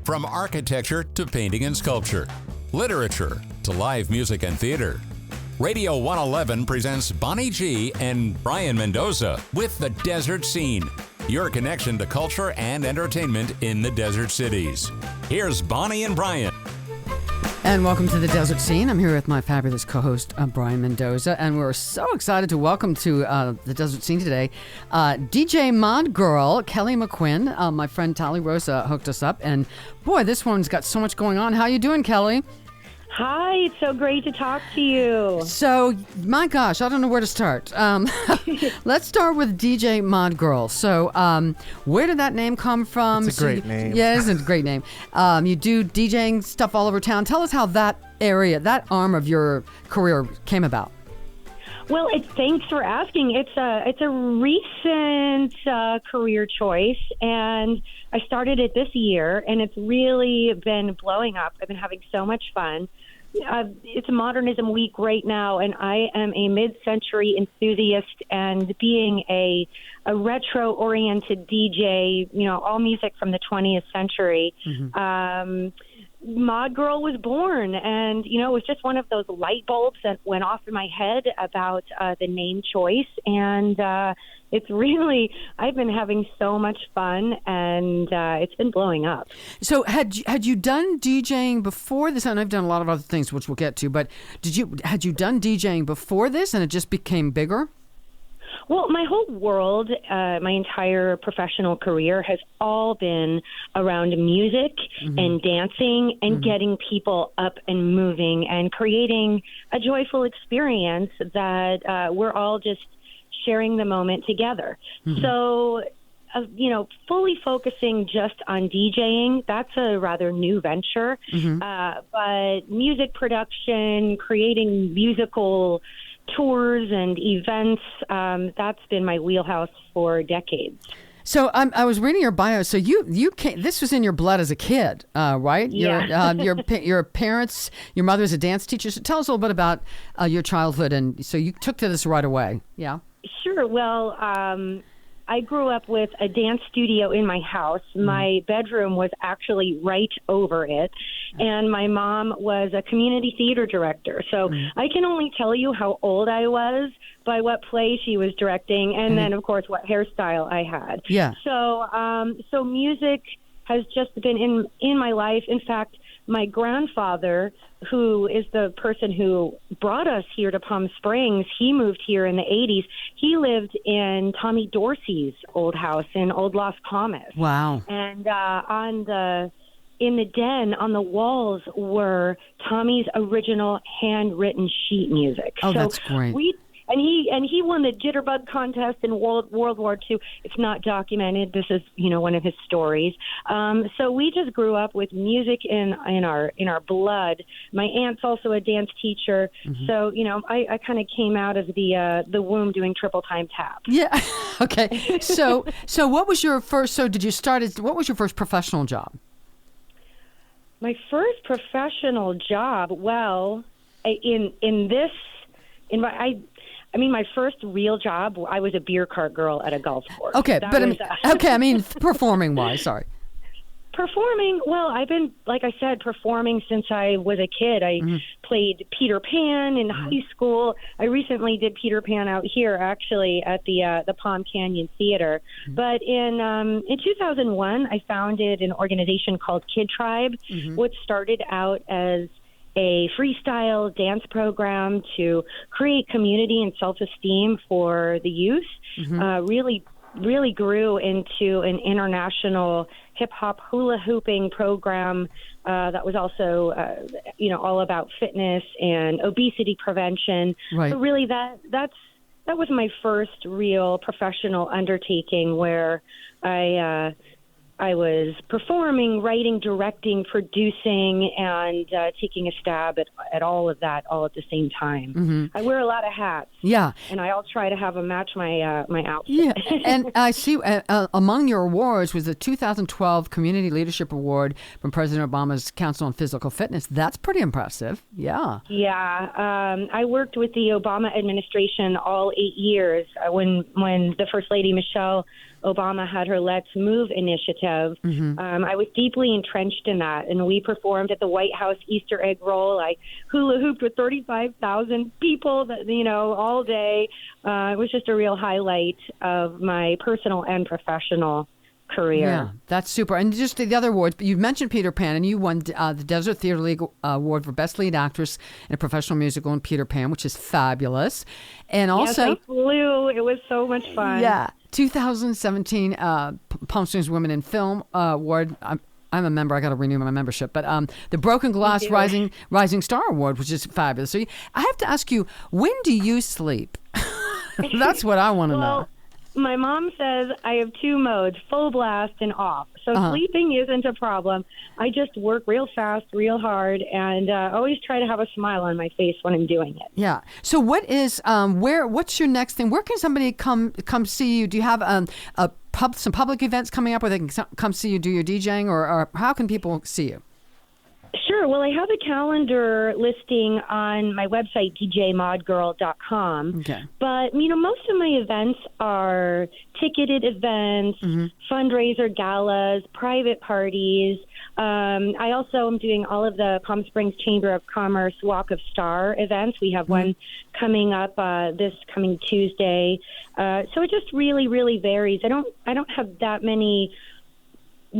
From architecture to painting and sculpture, literature to live music and theater. Radio 111 presents Bonnie G and Brayan Mendoza with The Desert Scene, your connection to culture and entertainment in the desert cities. Here's Bonnie and Brayan. And welcome to The Desert Scene. I'm here with my fabulous co-host, Brayan Mendoza, and we're so excited to welcome to The Desert Scene today DJMod girl, Kellee McQuinn. My friend Tali Rosa hooked us up, and boy, this one's got so much going on. How you doing, Kellee? Hi, it's so great to talk to you. So, my gosh, I don't know where to start. Let's start with DJMod girl. So, where did that name come from? It's a great name. Yeah, it's a great name. You do DJing stuff all over town. Tell us how that area, that arm of your career came about. Well, thanks for asking. It's a recent career choice, and I started it this year, and it's really been blowing up. I've been having so much fun. It's Modernism Week right now, and I am a mid-century enthusiast, and being a retro-oriented DJ, all music from the 20th century. Mm-hmm. Mod Girl was born, and it was just one of those light bulbs that went off in my head about the name choice, and it's really, I've been having so much fun, and it's been blowing up. So had you done DJing before this? And I've done a lot of other things, which we'll get to, but had you done DJing before this, and it just became bigger? Well, my whole world, my entire professional career has all been around music mm-hmm. and dancing and mm-hmm. getting people up and moving and creating a joyful experience that we're all just sharing the moment together. Mm-hmm. So, fully focusing just on DJing, that's a rather new venture. Mm-hmm. But music production, creating musical tours and events, that's been my wheelhouse for decades. So I was reading your bio. So you came, this was in your blood as a kid, right? Yeah. Your parents, your mother is a dance teacher. So tell us a little bit about your childhood, and so you took to this right away. Yeah. Sure. Well, I grew up with a dance studio in my house. Mm-hmm. My bedroom was actually right over it. And my mom was a community theater director. So mm-hmm. I can only tell you how old I was by what play she was directing, and mm-hmm. then, of course, what hairstyle I had. Yeah. So music has just been in my life. In fact, my grandfather, who is the person who brought us here to Palm Springs, he moved here in the 80s. He lived in Tommy Dorsey's old house in Old Los Palmas. Wow. And in the den, on the walls, were Tommy's original handwritten sheet music. Oh, so that's great. He won the Jitterbug contest in World War II. It's not documented. This is, one of his stories. So we just grew up with music in our blood. My aunt's also a dance teacher. Mm-hmm. So, I kind of came out of the womb doing triple time tap. Yeah. Okay. So what was your first, what was your first professional job? My first professional job, well, my first real job, I was a beer cart girl at a golf course. Okay, performing wise, sorry. Performing, well, I've been, like I said, performing since I was a kid. I mm-hmm. played Peter Pan in mm-hmm. high school. I recently did Peter Pan out here, actually, at the Palm Canyon Theater. Mm-hmm. But in 2001, I founded an organization called Kid Tribe, mm-hmm. which started out as a freestyle dance program to create community and self-esteem for the youth. Mm-hmm. Really grew into an international hip-hop hula hooping program that was also, all about fitness and obesity prevention. Right. So really that was my first real professional undertaking where I was performing, writing, directing, producing, and taking a stab at all of that all at the same time. Mm-hmm. I wear a lot of hats. Yeah. And I all try to have them match my my outfit. Yeah. And I see among your awards was the 2012 Community Leadership Award from President Obama's Council on Physical Fitness. That's pretty impressive. Yeah. Yeah. I worked with the Obama administration all 8 years when the First Lady, Michelle Obama, had her Let's Move initiative. of. I was deeply entrenched in that, and we performed at the White House Easter egg roll. I hula hooped with 35,000 people, all day. It was just a real highlight of my personal and professional career. Yeah, that's super. And just the other awards, but you mentioned Peter Pan, and you won the Desert Theater League Award for Best Lead Actress in a Professional Musical in Peter Pan, which is fabulous. And also, yes, I flew. It was so much fun. Yeah, 2017 Palm Springs Women in Film Award. I'm a member. I got to renew my membership. But the Broken Glass Rising Star Award, which is fabulous. So I have to ask you, when do you sleep? That's what I want to know. My mom says I have two modes, full blast and off. So sleeping isn't a problem. I just work real fast, real hard, and always try to have a smile on my face when I'm doing it. Yeah. So what is what's your next thing? Where can somebody come see you? Do you have some public events coming up where they can come see you do your DJing, or how can people see you? Sure. Well, I have a calendar listing on my website, DJModgirl.com. Okay. But, most of my events are ticketed events, fundraiser galas, private parties. I also am doing all of the Palm Springs Chamber of Commerce Walk of Star events. We have one coming up this coming Tuesday. So it just really, really varies. I don't have that many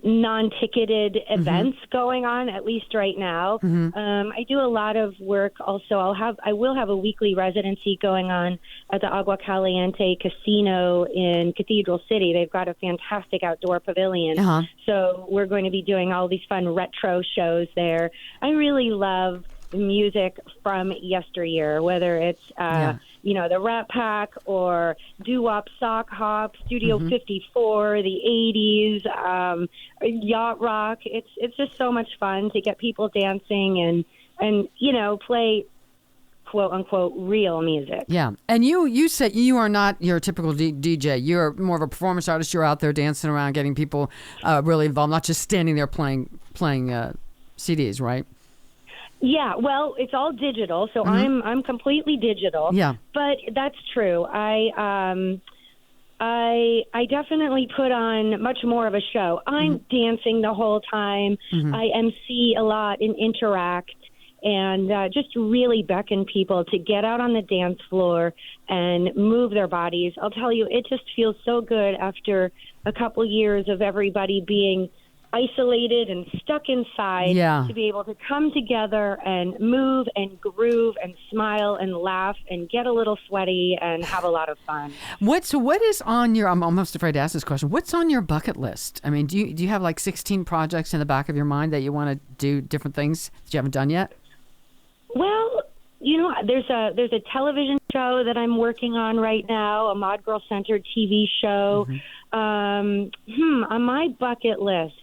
non-ticketed events going on, at least right now. I do a lot of work also. I will have a weekly residency going on at the Agua Caliente Casino in Cathedral City. They've got a fantastic outdoor pavilion. So we're going to be doing all these fun retro shows there. I really love music from yesteryear, whether it's the Rat Pack or Doo-Wop, Sock Hop, Studio 54, the 80s, yacht rock. It's just so much fun to get people dancing and play quote unquote real music. Yeah. And you said you are not your typical DJ. You're more of a performance artist. You're out there dancing around, getting people really involved, not just standing there playing CDs, right? Yeah, well, it's all digital, so I'm completely digital. Yeah, but that's true. I definitely put on much more of a show. I'm dancing the whole time. I MC a lot and interact, and just really beckon people to get out on the dance floor and move their bodies. I'll tell you, it just feels so good after a couple years of everybody being isolated and stuck inside to be able to come together and move and groove and smile and laugh and get a little sweaty and have a lot of fun. What is on your, I'm almost afraid to ask this question, what's on your bucket list? I mean, do you have like 16 projects in the back of your mind that you want to do, different things that you haven't done yet? Well, there's a television show that I'm working on right now, a Mod Girl centered TV show. On my bucket list,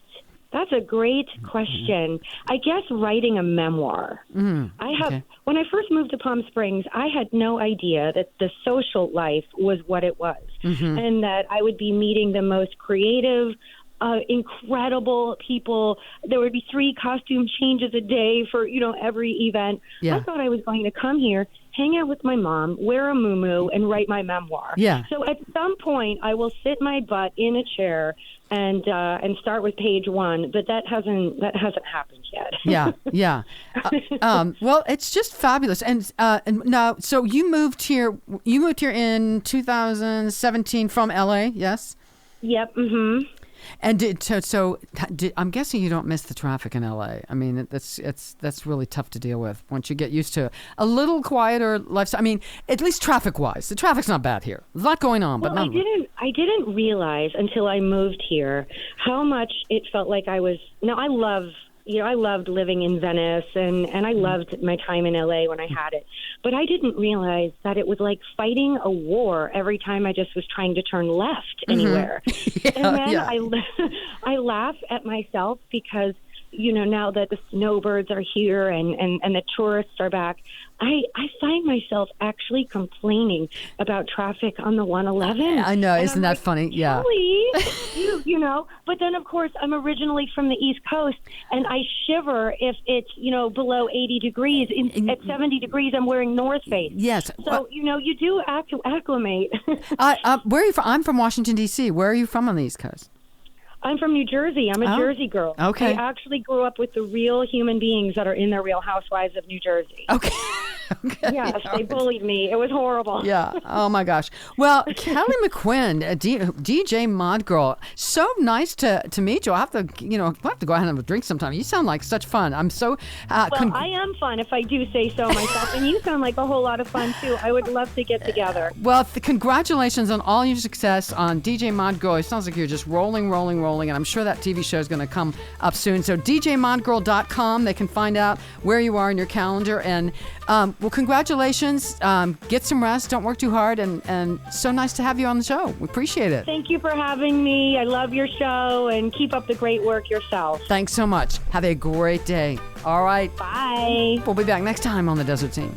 that's a great question. I guess writing a memoir. When I first moved to Palm Springs, I had no idea that the social life was what it was, and that I would be meeting the most creative, incredible people. There would be 3 costume changes a day for, every event. I thought I was going to come here, hang out with my mom, wear a muumuu, and write my memoir. So at some point, I will sit my butt in a chair and start with page 1, but that hasn't happened yet. Well, it's just fabulous. And now, so you moved here in 2017 from LA, yes? Yep. And I'm guessing you don't miss the traffic in LA. I mean, that's really tough to deal with once you get used to a little quieter lifestyle. I mean, at least traffic-wise, the traffic's not bad here. There's a lot going on, but I didn't realize until I moved here how much it felt like I was. Now I loved living in Venice and I loved my time in LA when I had it. But I didn't realize that it was like fighting a war every time I just was trying to turn left anywhere. And then I laugh at myself because, now that the snowbirds are here and the tourists are back, I find myself actually complaining about traffic on the 111. I know, isn't that funny? Yeah. Kelly, but then of course I'm originally from the East Coast and I shiver if it's, below 80 degrees. At 70 degrees, I'm wearing North Face. Yes. So, you do acclimate. Where are you from? I'm from Washington, D.C. Where are you from on the East Coast? I'm from New Jersey. I'm a Jersey girl. Okay. I actually grew up with the real human beings that are in the Real Housewives of New Jersey. Okay. Okay. Yes, they bullied me. It was horrible. Yeah. Oh my gosh. Well, Kellee McQuinn, DJ Mod Girl, so nice to meet you. I have to, we'll have to go ahead and have a drink sometime. You sound like such fun. I'm so. I am fun if I do say so myself, and you sound like a whole lot of fun too. I would love to get together. Well, congratulations on all your success on DJ Mod Girl. It sounds like you're just rolling, and I'm sure that TV show is going to come up soon. So DJModGirl.com, they can find out where you are in your calendar. And well, congratulations. Get some rest. Don't work too hard. And so nice to have you on the show. We appreciate it. Thank you for having me. I love your show, and keep up the great work yourself. Thanks so much. Have a great day. All right. Bye. We'll be back next time on The Desert Scene.